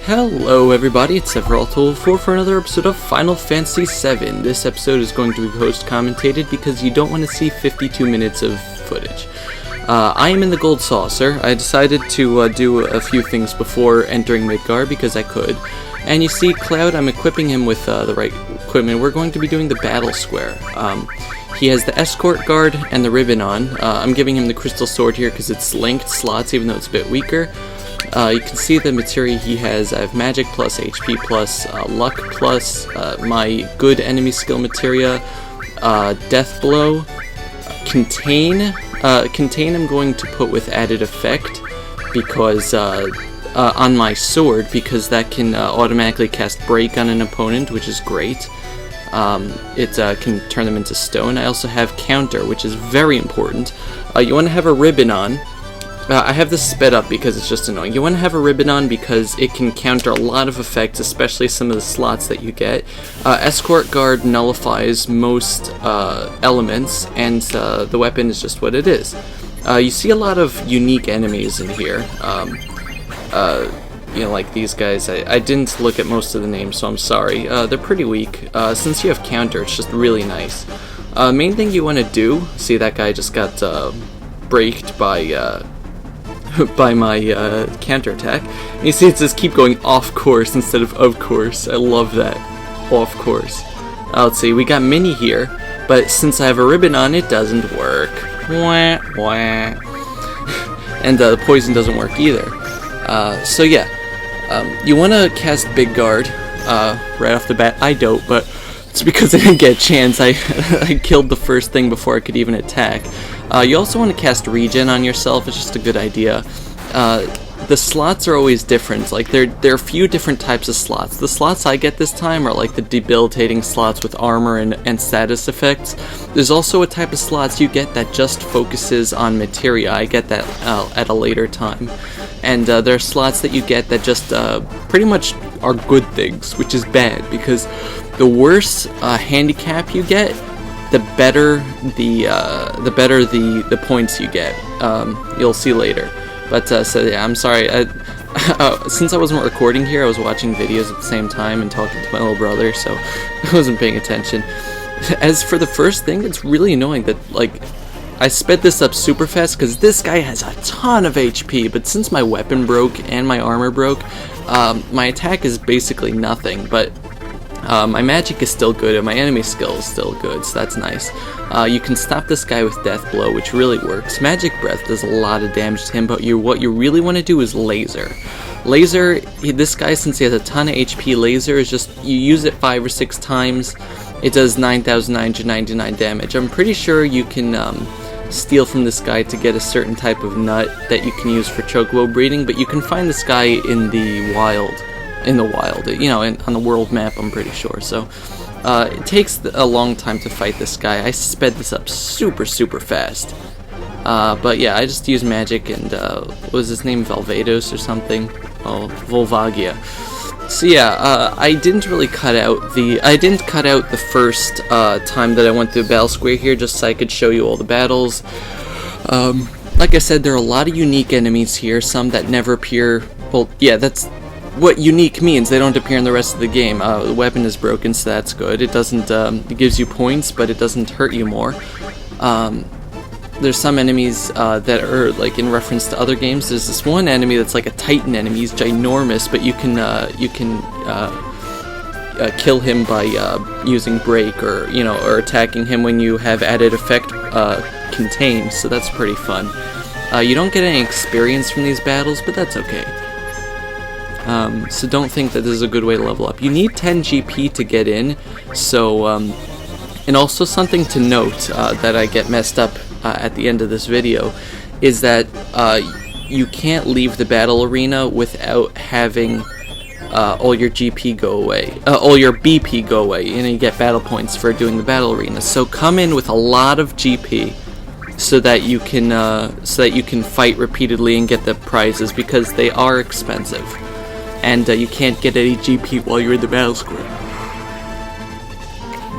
Hello everybody, it's Sephiroth4 for another episode of Final Fantasy VII. This episode is going to be post-commentated because you don't want to see 52 minutes of footage. I am in the Gold Saucer. I decided to do a few things before entering Midgar because I could. And you see Cloud, I'm equipping him with the right equipment. We're going to be doing the Battle Square. He has the Escort Guard and the Ribbon on. I'm giving him the Crystal Sword here because it's linked slots even though it's a bit weaker. You can see the materia he has. I have Magic plus, HP plus, Luck plus, my good enemy skill materia, Death Blow, Contain. Contain I'm going to put with added effect because on my sword because that can automatically cast Break on an opponent, which is great. It can turn them into stone. I also have Counter, which is very important. You want to have a Ribbon on. I have this sped up because it's just annoying. You want to have a Ribbon on because it can counter a lot of effects, especially some of the slots that you get. Escort Guard nullifies most elements, and the weapon is just what it is. You see a lot of unique enemies in here. You know, like these guys. I didn't look at most of the names, so I'm sorry. They're pretty weak. Since you have Counter, it's just really nice. Main thing you want to do, see that guy just got braked by my counterattack. And you see it says keep going off course instead of course. I love that. Off course. Let's see, we got Mini here, but since I have a Ribbon on, it doesn't work. Wah, wah. And the poison doesn't work either. So yeah, you want to cast Big Guard right off the bat. I don't, but it's because I didn't get a chance. I killed the first thing before I could even attack. You also want to cast Regen on yourself. It's just a good idea. The slots are always different. Like there are a few different types of slots. The slots I get this time are like the debilitating slots with armor and status effects. There's also a type of slots you get that just focuses on materia. I get that at a later time. And there are slots that you get that just pretty much are good things, which is bad because the worse handicap you get, the better the points you get. You'll see later. But so yeah, I'm sorry. Since I wasn't recording here, I was watching videos at the same time and talking to my little brother, so I wasn't paying attention. As for the first thing, it's really annoying that like I sped this up super fast because this guy has a ton of HP. But since my weapon broke and my armor broke, my attack is basically nothing. But my magic is still good and my enemy skill is still good, so that's nice. You can stop this guy with Death Blow, which really works. Magic Breath does a lot of damage to him, but what you really want to do is Laser. Laser, this guy, since he has a ton of HP, Laser is just, you use it 5 or 6 times, it does 9,999 damage. I'm pretty sure you can steal from this guy to get a certain type of nut that you can use for chocobo breeding, but you can find this guy in the wild, you know, on the world map, I'm pretty sure. So it takes a long time to fight this guy. I sped this up super fast. But yeah, I just use magic and what was his name, Valvados or something? Oh, Volvagia. So yeah, I didn't cut out the first time that I went through Battle Square here, just so I could show you all the battles. Like I said, there are a lot of unique enemies here, some that never appear. Well, yeah, that's what unique means. They don't appear in the rest of the game. The weapon is broken, so that's good. It doesn't. It gives you points, but it doesn't hurt you more. There's some enemies that are like in reference to other games. There's this one enemy that's like a Titan enemy. He's ginormous, but you can kill him by using Break or attacking him when you have added effect Contain. So that's pretty fun. You don't get any experience from these battles, but that's okay. So don't think that this is a good way to level up. You need 10 GP to get in, so, and also something to note that I get messed up at the end of this video, is that you can't leave the battle arena without having all your GP go away, all your BP go away, and you get battle points for doing the battle arena. So come in with a lot of GP so that you can fight repeatedly and get the prizes, because they are expensive. And you can't get any GP while you're in the Battle Square.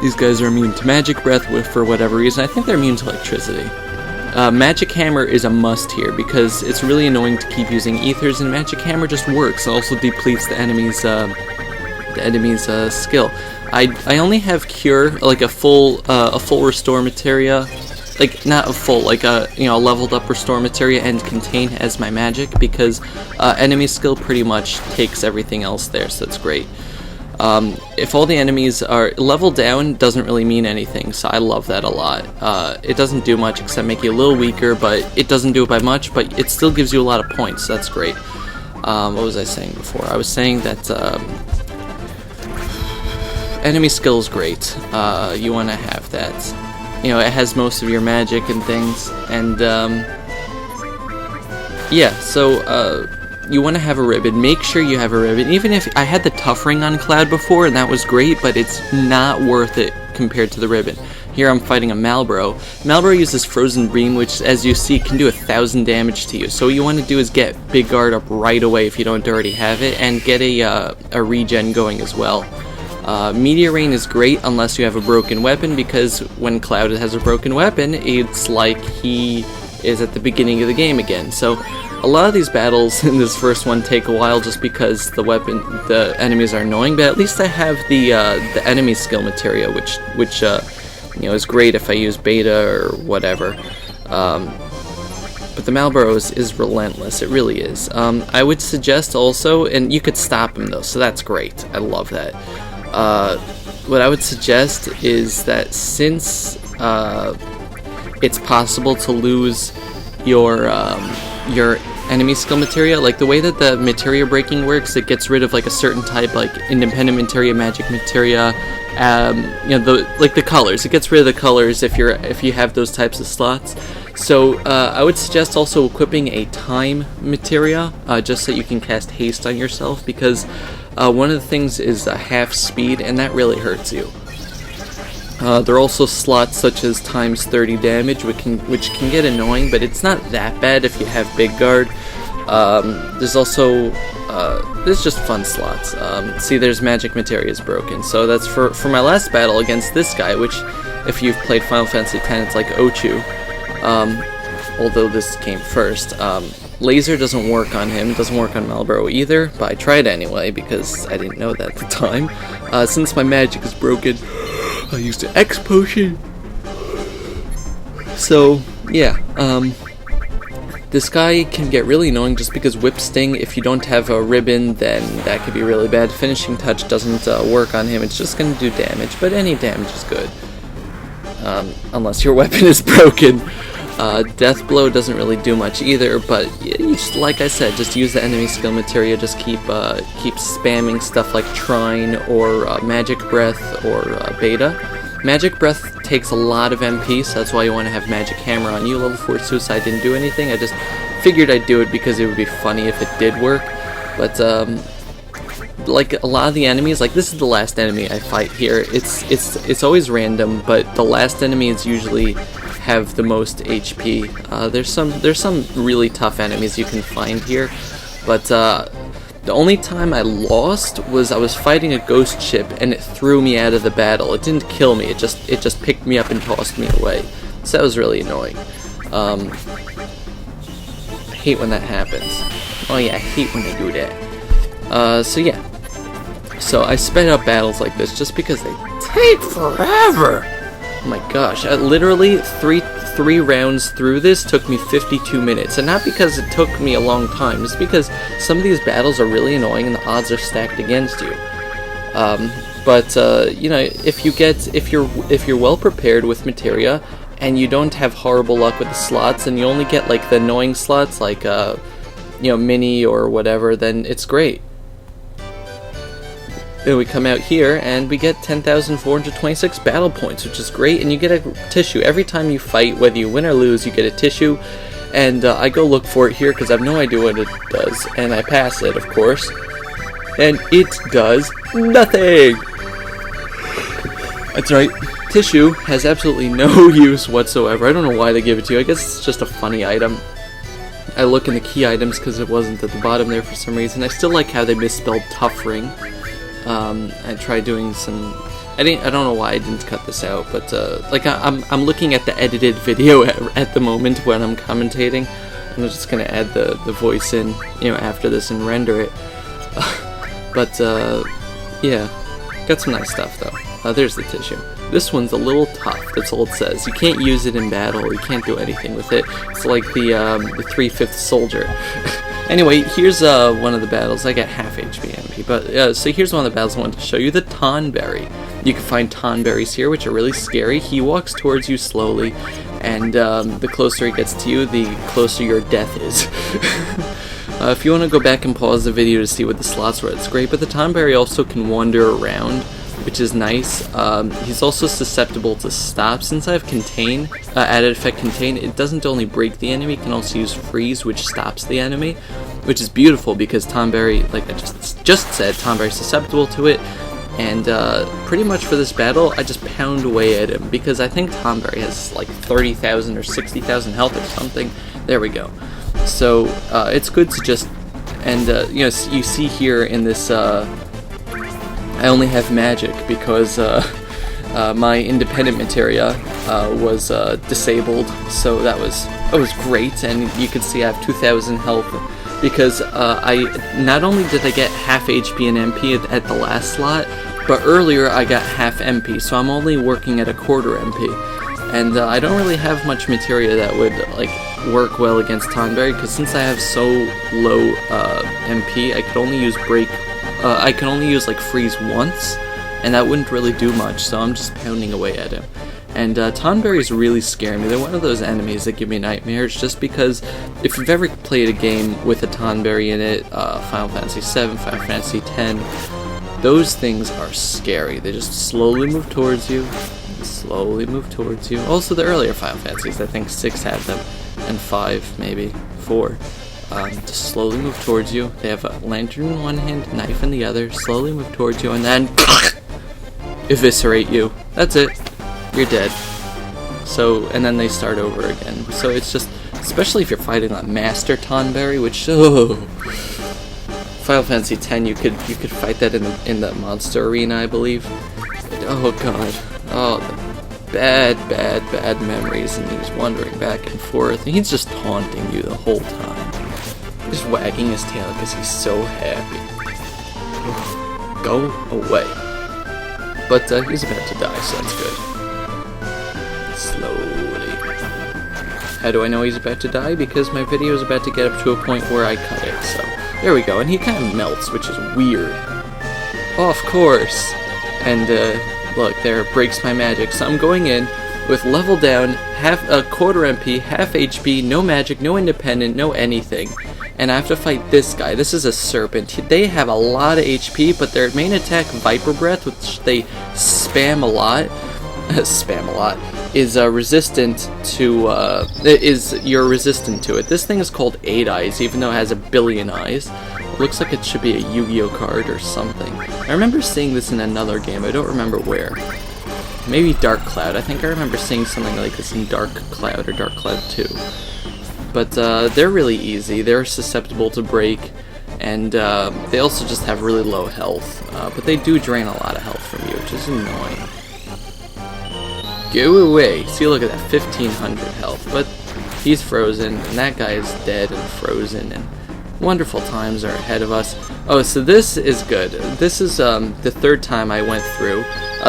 These guys are immune to Magic Breath for whatever reason. I think they're immune to electricity. Magic Hammer is a must here because it's really annoying to keep using ethers, and Magic Hammer just works. It also depletes the enemy's skill. I only have Cure, like a full restore materia, like not a full, like a leveled up restore materia, and Contain as my magic because enemy skill pretty much takes everything else there, so that's great. If all the enemies are level down, doesn't really mean anything, so I love that a lot. It doesn't do much except make you a little weaker, but it doesn't do it by much, but it still gives you a lot of points, so that's great. What was I saying before? I was saying that enemy skill is great. You want to have that. It has most of your magic and things, and yeah, so you want to have a ribbon. Make sure you have a ribbon. Even if I had the tough ring on Cloud before, and that was great, but it's not worth it compared to the ribbon. Here I'm fighting a Malboro. Malboro uses Frozen Beam, which, as you see, can do 1,000 damage to you. So what you want to do is get Big Guard up right away if you don't already have it, and get a regen going as well. Meteor Rain is great unless you have a broken weapon, because when Cloud has a broken weapon, it's like he is at the beginning of the game again. So a lot of these battles in this first one take a while just because the enemies are annoying, but at least I have the enemy skill materia, which is great if I use beta or whatever. But the Malboro is relentless, it really is. I would suggest also, and you could stop him though, so that's great, I love that. What I would suggest is that since it's possible to lose your enemy skill materia, like the way that the materia breaking works, it gets rid of like a certain type, like independent materia, magic materia, the colors. It gets rid of the colors if you have those types of slots. So I would suggest also equipping a time materia, just so you can cast haste on yourself, because one of the things is half speed, and that really hurts you. There are also slots such as times 30 damage, which can get annoying, but it's not that bad if you have Big Guard. There's also there's just fun slots. See, there's Magic Materia is broken, so that's for my last battle against this guy, which if you've played Final Fantasy X, it's like Ochu. Although this came first. Laser doesn't work on him, doesn't work on Malboro either, but I tried anyway because I didn't know that at the time. Since my magic is broken, I used an X potion. So yeah, this guy can get really annoying just because Whip Sting, if you don't have a ribbon, then that could be really bad. Finishing Touch doesn't work on him, it's just going to do damage, but any damage is good. Unless your weapon is broken. Death Blow doesn't really do much either, but like I said, just use the enemy skill materia, just keep spamming stuff like Trine or Magic Breath or Beta. Magic Breath takes a lot of MP, so that's why you want to have Magic Hammer on you. Level 4 Suicide didn't do anything, I just figured I'd do it because it would be funny if it did work, but like a lot of the enemies, like this is the last enemy I fight here, it's always random, but the last enemies usually have the most HP. There's some really tough enemies you can find here, but the only time I lost was I was fighting a ghost ship and it threw me out of the battle. It didn't kill me, it just picked me up and tossed me away. So that was really annoying. I hate when that happens. Oh yeah, I hate when they do that. So yeah. So I sped up battles like this just because they take forever. Oh my gosh, literally three rounds through this took me 52 minutes, and not because it took me a long time, just because some of these battles are really annoying and the odds are stacked against you. But if you're well prepared with materia and you don't have horrible luck with the slots, and you only get like the annoying slots like mini or whatever, then it's great. Then we come out here and we get 10,426 battle points, which is great, and you get a tissue. Every time you fight, whether you win or lose, you get a tissue, and I go look for it here because I have no idea what it does, and I pass it, of course, and it does nothing! That's right, tissue has absolutely no use whatsoever. I don't know why they give it to you, I guess it's just a funny item. I look in the key items because it wasn't at the bottom there for some reason. I still like how they misspelled tough ring. I tried doing some I don't know why I didn't cut this out, but like I'm looking at the edited video at the moment when I'm commentating. I'm just gonna add the voice in, you know, after this and render it. But yeah, got some nice stuff though. There's the tissue. This one's a little tough, that's all it says. You can't use it in battle, you can't do anything with it. It's like the 3/5 soldier. Anyway, here's one of the battles. I got half HP MP, but so here's one of the battles I wanted to show you, the Tonberry. You can find Tonberries here, which are really scary. He walks towards you slowly, and the closer he gets to you, the closer your death is. If you want to go back and pause the video to see what the slots were, it's great, but the Tonberry also can wander around, which is nice. He's also susceptible to stop. Since I have contain, added effect contain, it doesn't only break the enemy, it can also use freeze, which stops the enemy, which is beautiful because Tonberry, like I just said, Tonberry's susceptible to it. And pretty much for this battle, I just pound away at him because I think Tonberry has like 30,000 or 60,000 health or something. There we go. So it's good to just, and you know, you see here in this, I only have magic because my independent materia was disabled, so that was great. And you can see I have 2,000 health because I not only did I get half HP and MP at the last slot, but earlier I got half MP, so I'm only working at a quarter MP. And I don't really have much materia that would like work well against Tonberry, because since I have so low MP, I could only use break. I can only use like freeze once, and that wouldn't really do much. So I'm just pounding away at him. And Tonberries really scare me. They're one of those enemies that give me nightmares, just because if you've ever played a game with a Tonberry in it, Final Fantasy VII, Final Fantasy X, those things are scary. They just slowly move towards you, slowly move towards you. Also, the earlier Final Fantasies, I think 6 had them, and 5, maybe 4. Just slowly move towards you. They have a lantern in one hand, knife in the other, slowly move towards you, and then eviscerate you. That's it. You're dead. So, and then they start over again. So it's just, especially if you're fighting a Master Tonberry, which, Final Fantasy X, you could fight that in the monster arena, I believe. Oh god. Oh, the bad memories, and he's wandering back and forth, and he's just taunting you the whole time. Just wagging his tail because he's so happy. Go away. But he's about to die, so that's good. Slowly. How do I know he's about to die? Because my video is about to get up to a point where I cut it, so there we go. And he kind of melts, which is weird. Oh, of course. And look, there, breaks my magic. So I'm going in with level down, half a quarter MP, half HP, no magic, no independent, no anything. And I have to fight this guy. This is a serpent. They have a lot of HP, but their main attack, Viper Breath, which they spam a lot, is resistant to, you're resistant to it. This thing is called 8 Eyes, even though it has a billion eyes. It looks like it should be a Yu-Gi-Oh card or something. I remember seeing this in another game, I don't remember where. Maybe Dark Cloud. I think I remember seeing something like this in Dark Cloud or Dark Cloud 2. But they're really easy, they're susceptible to break, and they also just have really low health. But they do drain a lot of health from you, which is annoying. Go away! See, look at that, 1500 health. But he's frozen, and that guy is dead and frozen, and wonderful times are ahead of us. Oh, so this is good. This is the third time I went through.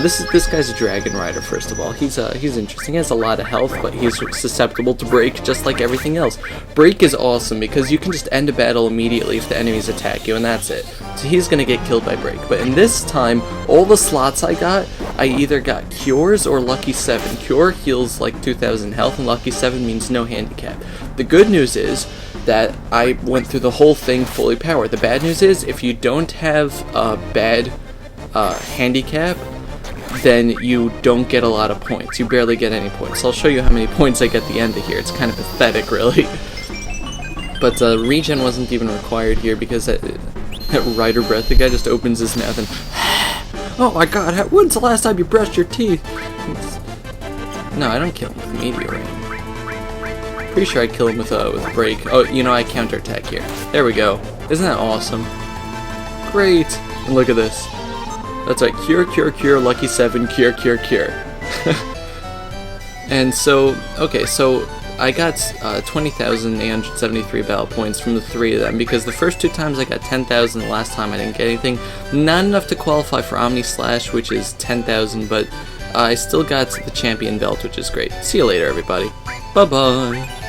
This guy's a Dragon Rider, first of all. He's interesting. He has a lot of health, but he's susceptible to break, just like everything else. Break is awesome, because you can just end a battle immediately if the enemies attack you, and that's it. So he's gonna get killed by break. But in this time, all the slots I either got Cures or Lucky 7. Cure heals like 2,000 health, and Lucky 7 means no handicap. The good news is that I went through the whole thing fully powered. The bad news is, if you don't have a bad handicap, then you don't get a lot of points. You barely get any points. So I'll show you how many points I get at the end of here. It's kind of pathetic, really. But regen wasn't even required here, because that Rider Breath, the guy just opens his mouth and oh my god, when's the last time you brushed your teeth? No, I don't kill him with Meteorite. Pretty sure I kill him with a break. Oh, you know, I counterattack here. There we go. Isn't that awesome? Great! And look at this. That's right, cure, cure, cure, lucky 7, cure, cure, cure. And so, okay, so I got 20,873 battle points from the 3 of them, because the first 2 times I got 10,000, the last time I didn't get anything. Not enough to qualify for Omnislash, which is 10,000, but I still got the champion belt, which is great. See you later, everybody. Bye-bye.